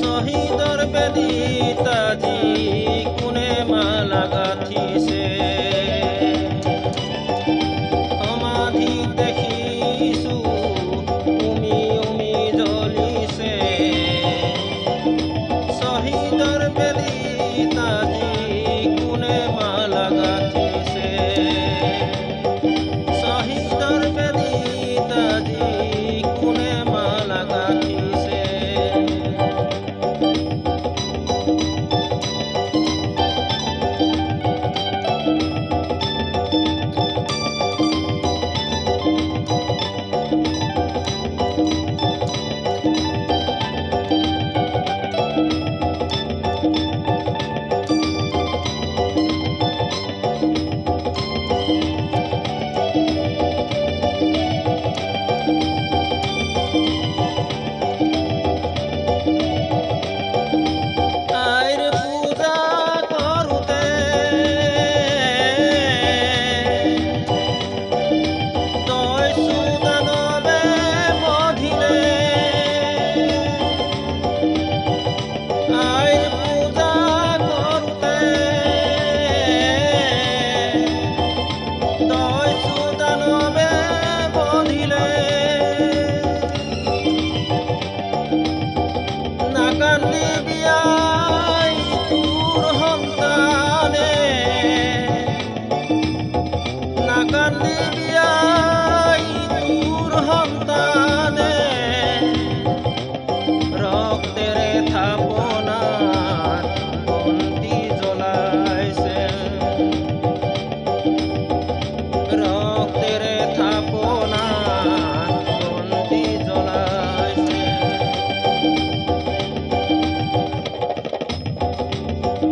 শহীদর বেদিতাজি কোনে মালা গাঁথিছে সমাধি দেখিছো উমি উমি জ্বলিছে শহীদর বেদিতাজি কোনে মালা গাঁথিছে শহীদর বেদিতাজি কোনে মালা গাঁথিছে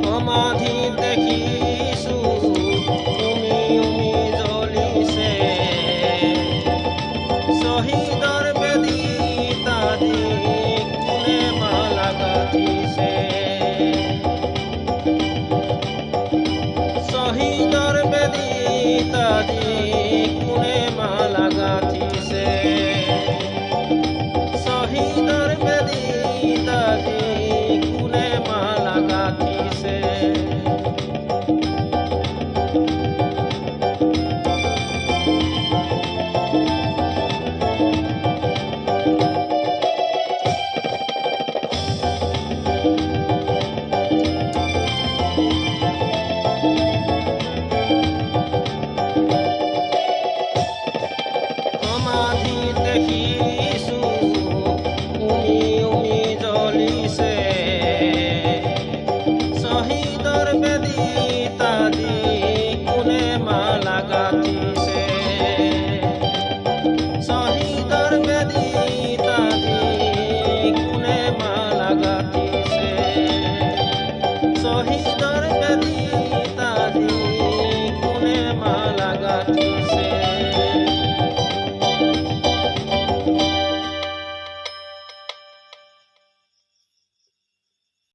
সমাধি দেখিছো উমি উমি জ্বলিছে শহীদর বেদিতাজি কোনে মালা গাঁথিছে শহীদর বেদিতাজি কোনে মালা গাঁথিছে শহীদর বেদিতাজি কোনে মালা গাঁথিছে সমাধি দেখিছো উমি উমি জ্বলিছে শহীদর বেদিতাজি কোনে মালা গাঁথিছে শহীদর বেদিতাজি কোনে মালা গাঁথিছে শহীদর বেদিতাজি কোনে মালা গাঁথিছে